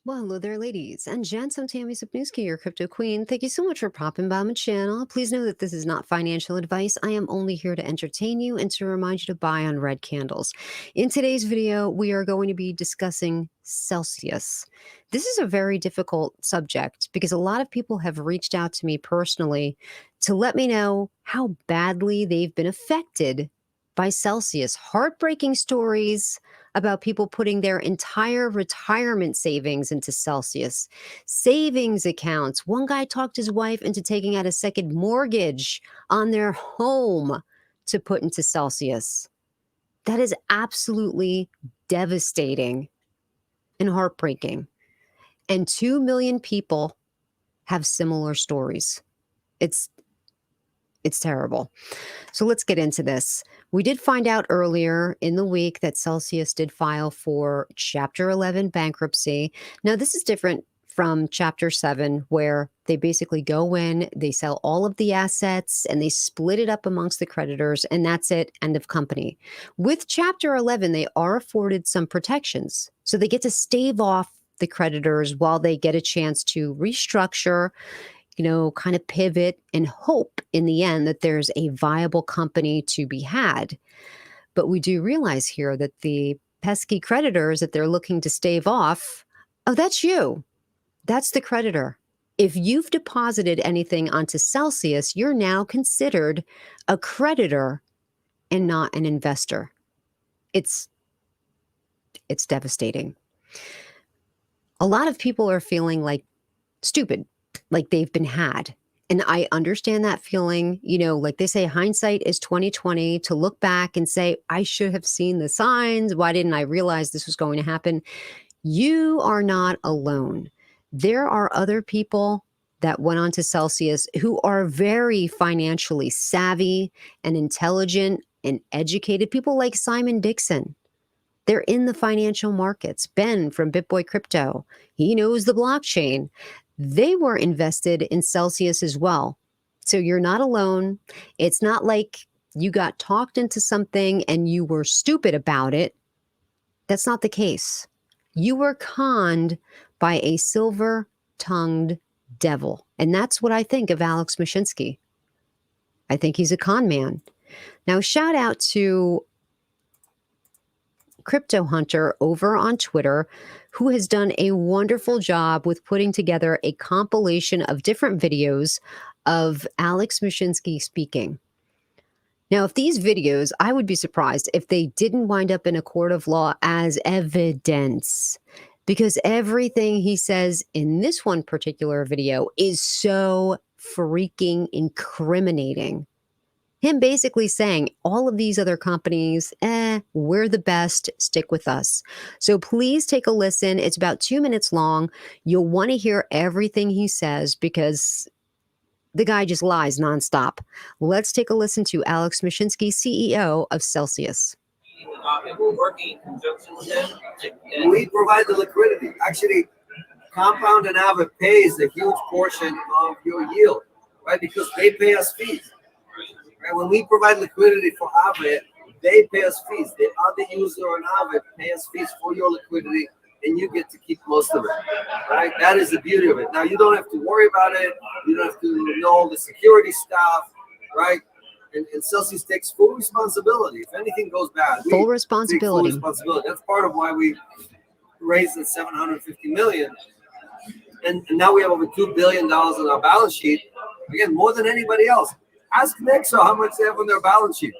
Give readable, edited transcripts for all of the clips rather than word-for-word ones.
Well, hello there, ladies and gents. I'm Tammy Sapnewski, your crypto queen. Thank you so much for popping by my channel. Please know that this is not financial advice. I am only here to entertain you and to remind you to buy on red candles. In today's video, we are going to be discussing Celsius. This is a very difficult subject because a lot of people have reached out to me personally to let me know how badly they've been affected by Celsius. Heartbreaking stories about people putting their entire retirement savings into Celsius, savings accounts. One guy talked his wife into taking out a second mortgage on their home to put into Celsius. That is absolutely devastating and heartbreaking. And 2 million people have similar stories. It's terrible. So let's get into this. We did find out earlier in the week that Celsius did file for Chapter 11 bankruptcy. Now, this is different from Chapter 7, where they basically go in, they sell all of the assets, and they split it up amongst the creditors, and that's it, end of company. With Chapter 11, they are afforded some protections. So they get to stave off the creditors while they get a chance to restructure, kind of pivot and hope in the end that there's a viable company to be had. But we do realize here that the pesky creditors that they're looking to stave off, oh, that's you. That's the creditor. If you've deposited anything onto Celsius, you're now considered a creditor and not an investor. It's devastating. A lot of people are feeling like stupid, like they've been had. And I understand that feeling, like they say, hindsight is 2020, to look back and say, I should have seen the signs. Why didn't I realize this was going to happen? You are not alone. There are other people that went on to Celsius who are very financially savvy and intelligent and educated. People like Simon Dixon. They're in the financial markets. Ben from BitBoy Crypto, he knows the blockchain. They were invested in Celsius as well. So you're not alone. It's not like you got talked into something and you were stupid about it. That's not the case. You were conned by a silver-tongued devil. And that's what I think of Alex Mashinsky. I think he's a con man. Now, shout out to Crypto Hunter over on Twitter, who has done a wonderful job with putting together a compilation of different videos of Alex Mashinsky speaking. Now, if these videos, I would be surprised if they didn't wind up in a court of law as evidence, because everything he says in this one particular video is so freaking incriminating. Him basically saying all of these other companies, we're the best, stick with us. So please take a listen. It's about 2 minutes long. You'll want to hear everything he says because the guy just lies nonstop. Let's take a listen to Alex Mashinsky, CEO of Celsius. And we're working in conjunction with them. We provide the liquidity. Actually, Compound and Avid pays a huge portion of your yield, right? Because they pay us fees. Right? When we provide liquidity for Avid, they pay us fees. The other user on Avid pay us fees for your liquidity, and you get to keep most of it. Right? That is the beauty of it. Now, you don't have to worry about it. You don't have to know all the security stuff, right? And Celsius takes full responsibility. If anything goes bad, full responsibility. Full responsibility. That's part of why we raised the $750 million. And now we have over $2 billion on our balance sheet. Again, more than anybody else. Ask Nexo how much they have on their balance sheet,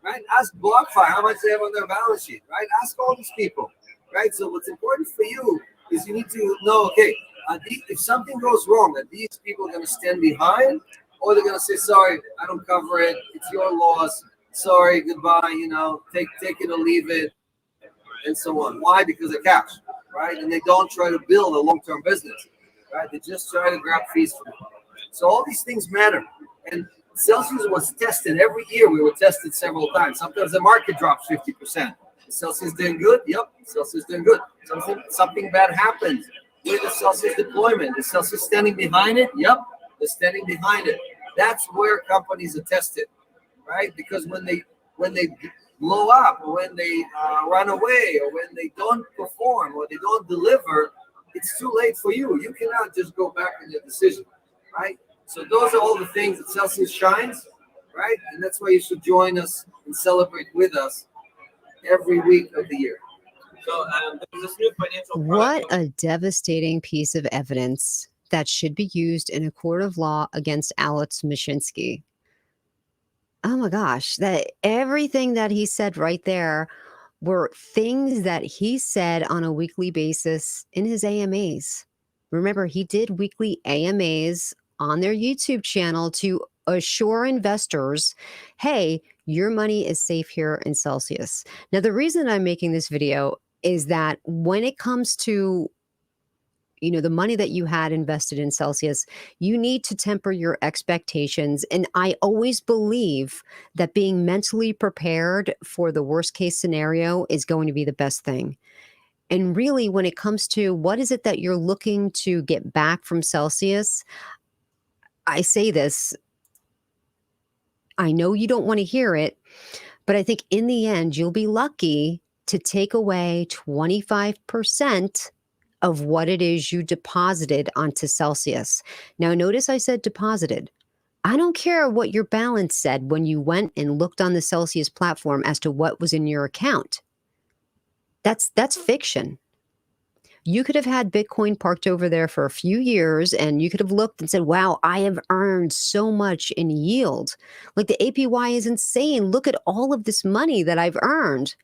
right? Ask BlockFi how much they have on their balance sheet, right? Ask all these people, right? So what's important for you is you need to know, okay, if something goes wrong, are these people going to stand behind, or they're going to say, sorry, I don't cover it. It's your loss. Sorry, goodbye, take it or leave it, and so on. Why? Because they're cash, right? And they don't try to build a long-term business, right? They just try to grab fees from you. So all these things matter. And Celsius was tested every year. We were tested several times. Sometimes the market drops 50%. Is Celsius doing good? Yep, Celsius doing good. Something bad happens with the Celsius deployment. Is Celsius standing behind it? Yep, they're standing behind it. That's where companies are tested, right? Because when they blow up, or when they run away, or when they don't perform, or they don't deliver, it's too late for you. You cannot just go back on your decision, right? So those are all the things that Celsius shines, right? And that's why you should join us and celebrate with us every week of the year. So there's this new financial What product. a devastating piece of evidence that should be used in a court of law against Alex Mashinsky. Oh my gosh, that everything that he said right there were things that he said on a weekly basis in his AMAs. Remember, he did weekly AMAs on their YouTube channel to assure investors, hey, your money is safe here in Celsius. Now, the reason I'm making this video is that when it comes to the money that you had invested in Celsius, you need to temper your expectations. And I always believe that being mentally prepared for the worst case scenario is going to be the best thing. And really, when it comes to what is it that you're looking to get back from Celsius, I say this, I know you don't want to hear it, but I think in the end, you'll be lucky to take away 25% of what it is you deposited onto Celsius. Now, notice I said deposited. I don't care what your balance said when you went and looked on the Celsius platform as to what was in your account. That's fiction. You could have had Bitcoin parked over there for a few years and you could have looked and said, wow, I have earned so much in yield. Like the APY is insane. Look at all of this money that I've earned.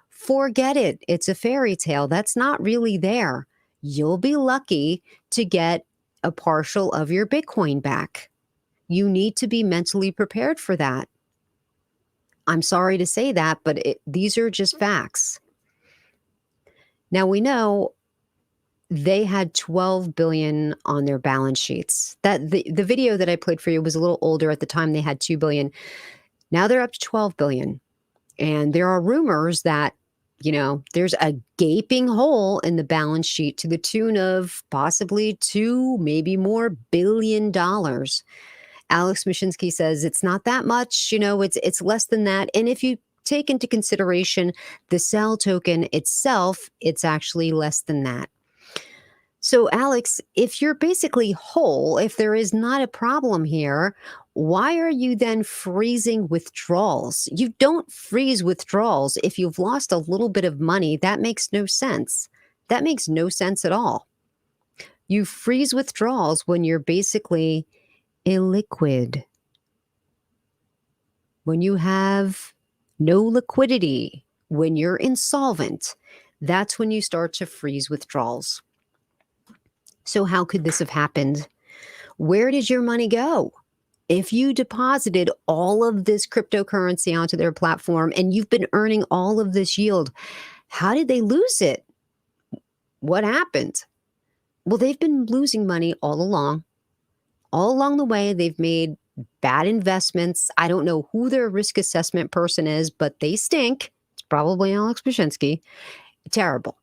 Forget it. It's a fairy tale. That's not really there. You'll be lucky to get a partial of your Bitcoin back. You need to be mentally prepared for that. I'm sorry to say that, but these are just facts. Now we know they had 12 billion on their balance sheets. That the video that I played for you was a little older. At the time they had 2 billion. Now they're up to 12 billion. And there are rumors that there's a gaping hole in the balance sheet to the tune of possibly $2, maybe more $billion. Alex Mashinsky says it's not that much, it's less than that. And if you take into consideration the cell token itself, it's actually less than that. So, Alex, if you're basically whole, if there is not a problem here, why are you then freezing withdrawals? You don't freeze withdrawals if you've lost a little bit of money. That makes no sense. That makes no sense at all. You freeze withdrawals when you're basically illiquid, when you have no liquidity, when you're insolvent. That's when you start to freeze withdrawals. So how could this have happened? Where did your money go? If you deposited all of this cryptocurrency onto their platform and you've been earning all of this yield, how did they lose it? What happened? Well, they've been losing money all along. All along the way, they've made bad investments. I don't know who their risk assessment person is, but they stink. It's probably Alex Mashinsky. Terrible.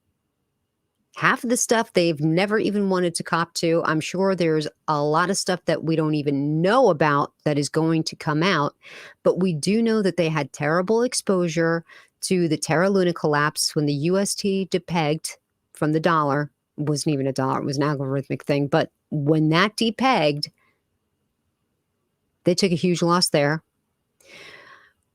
Half of the stuff they've never even wanted to cop to. I'm sure there's a lot of stuff that we don't even know about that is going to come out. But we do know that they had terrible exposure to the Terra Luna collapse when the UST depegged from the dollar. It wasn't even a dollar. It was an algorithmic thing. But when that depegged, they took a huge loss there.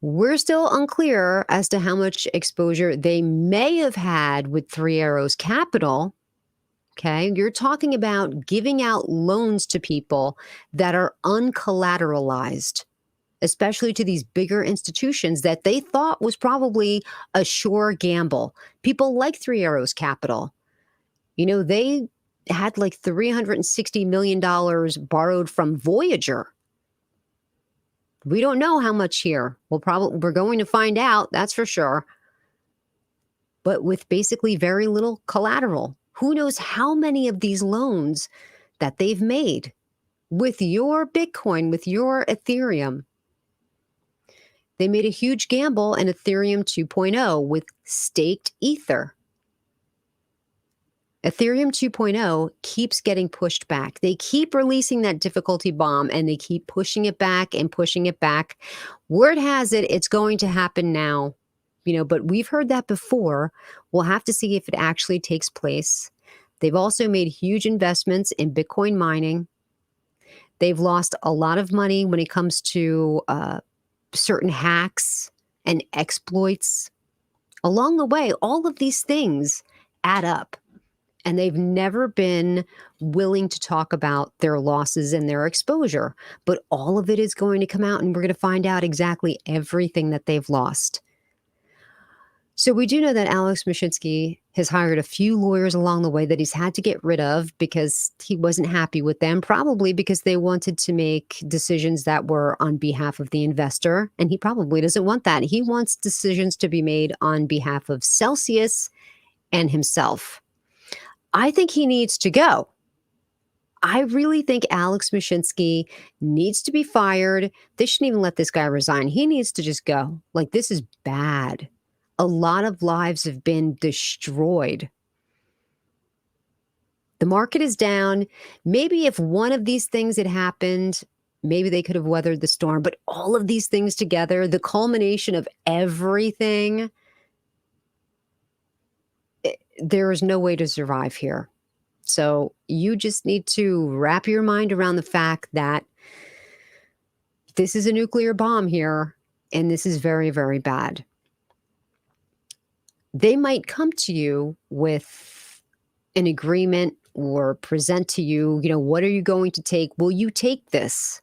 We're still unclear as to how much exposure they may have had with Three Arrows Capital. Okay, you're talking about giving out loans to people that are uncollateralized, especially to these bigger institutions that they thought was probably a sure gamble. People like Three Arrows Capital. They had like $360 million borrowed from Voyager. We don't know how much here. We're going to find out, that's for sure. But with basically very little collateral. Who knows how many of these loans that they've made with your Bitcoin, with your Ethereum. They made a huge gamble in Ethereum 2.0 with staked Ether. Ethereum 2.0 keeps getting pushed back. They keep releasing that difficulty bomb and they keep pushing it back and pushing it back. Word has it, it's going to happen now. But we've heard that before. We'll have to see if it actually takes place. They've also made huge investments in Bitcoin mining. They've lost a lot of money when it comes to certain hacks and exploits. Along the way, all of these things add up. And they've never been willing to talk about their losses and their exposure. But all of it is going to come out, and we're going to find out exactly everything that they've lost. So we do know that Alex Mashinsky has hired a few lawyers along the way that he's had to get rid of because he wasn't happy with them, probably because they wanted to make decisions that were on behalf of the investor. And he probably doesn't want that. He wants decisions to be made on behalf of Celsius and himself. I think he needs to go. I really think Alex Mashinsky needs to be fired. They shouldn't even let this guy resign. He needs to just go. Like, this is bad. A lot of lives have been destroyed. The market is down. Maybe if one of these things had happened, maybe they could have weathered the storm. But all of these things together, the culmination of everything, there is no way to survive here. So you just need to wrap your mind around the fact that this is a nuclear bomb here, and this is very, very bad. They might come to you with an agreement or present to you, what are you going to take? Will you take this?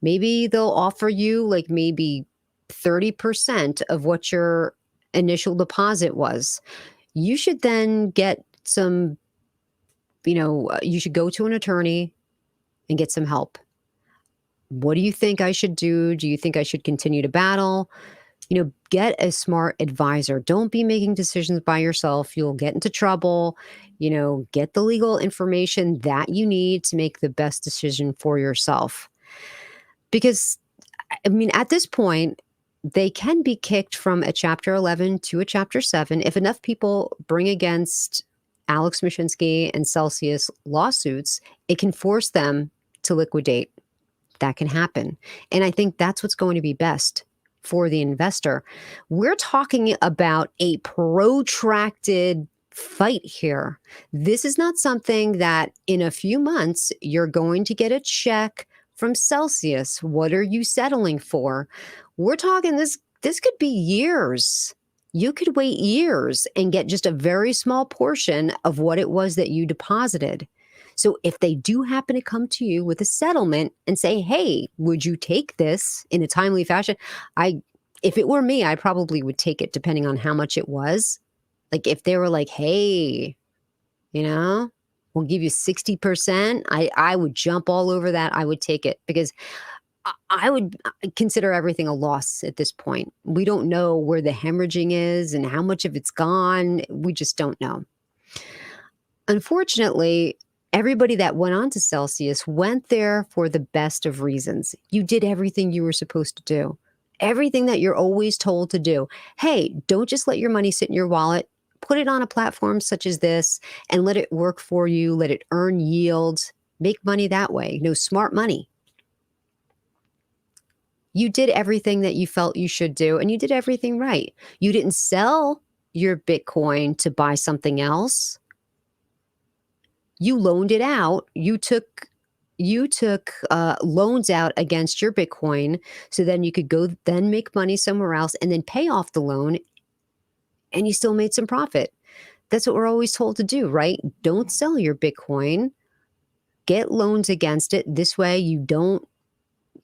Maybe they'll offer you like maybe 30% of what your initial deposit was. You should then get some, you should go to an attorney and get some help. What do you think I should do? Do you think I should continue to battle? Get a smart advisor. Don't be making decisions by yourself. You'll get into trouble. Get the legal information that you need to make the best decision for yourself. Because, at this point, they can be kicked from a Chapter 11 to a Chapter 7. If enough people bring against Alex Mashinsky and Celsius lawsuits, it can force them to liquidate. That can happen. And I think that's what's going to be best for the investor. We're talking about a protracted fight here. This is not something that in a few months you're going to get a check from Celsius. What are you settling for? We're talking this could be years. You could wait years and get just a very small portion of what it was that you deposited. So if they do happen to come to you with a settlement and say, hey, would you take this in a timely fashion? If it were me, I probably would take it depending on how much it was. Like if they were like, hey, we'll give you 60%, I would jump all over that. I would take it because I would consider everything a loss at this point. We don't know where the hemorrhaging is and how much of it's gone. We just don't know. Unfortunately, everybody that went on to Celsius went there for the best of reasons. You did everything you were supposed to do, everything that you're always told to do. Hey, don't just let your money sit in your wallet. Put it on a platform such as this and let it work for you. Let it earn yield. Make money that way. Smart money. You did everything that you felt you should do, and you did everything right. You didn't sell your Bitcoin to buy something else. You loaned it out. You took loans out against your Bitcoin, so then you could go then make money somewhere else and then pay off the loan, and you still made some profit. That's what we're always told to do, right? Don't sell your Bitcoin. Get loans against it. This way you don't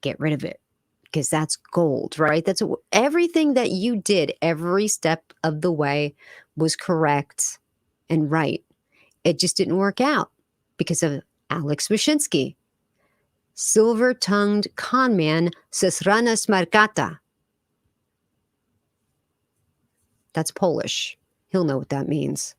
get rid of it because that's gold, right? That's everything that you did, every step of the way was correct and right. It just didn't work out because of Alex Mashinsky. Silver-tongued conman Sesrana Smarkata. That's Polish. He'll know what that means.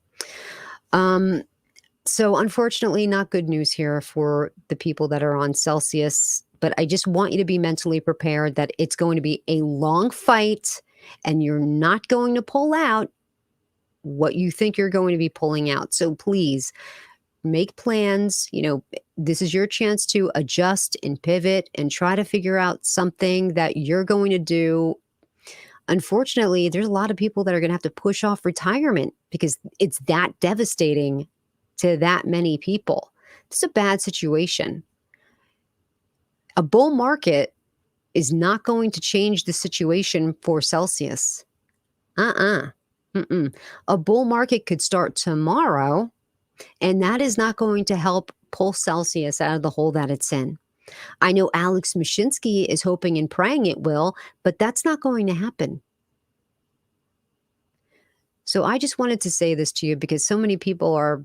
So unfortunately, not good news here for the people that are on Celsius. But I just want you to be mentally prepared that it's going to be a long fight and you're not going to pull out what you think you're going to be pulling out. So please make plans. This is your chance to adjust and pivot and try to figure out something that you're going to do. Unfortunately, there's a lot of people that are going to have to push off retirement because it's that devastating to that many people. It's a bad situation. A bull market is not going to change the situation for Celsius. Mm-mm. A bull market could start tomorrow, and that is not going to help pull Celsius out of the hole that it's in. I know Alex Mashinsky is hoping and praying it will, but that's not going to happen. So I just wanted to say this to you because so many people are,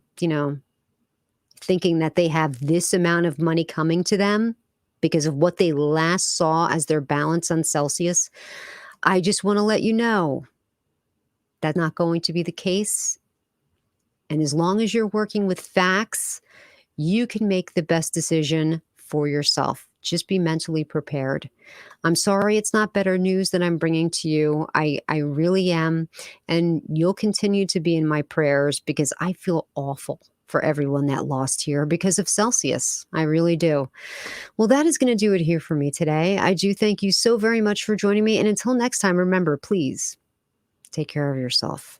thinking that they have this amount of money coming to them because of what they last saw as their balance on Celsius. I just want to let you know that's not going to be the case. And as long as you're working with facts, you can make the best decision for yourself. Just be mentally prepared. I'm sorry it's not better news that I'm bringing to you. I really am. And you'll continue to be in my prayers because I feel awful for everyone that lost here because of Celsius. I really do. Well, that is going to do it here for me today. I do thank you so very much for joining me. And until next time, remember, please take care of yourself.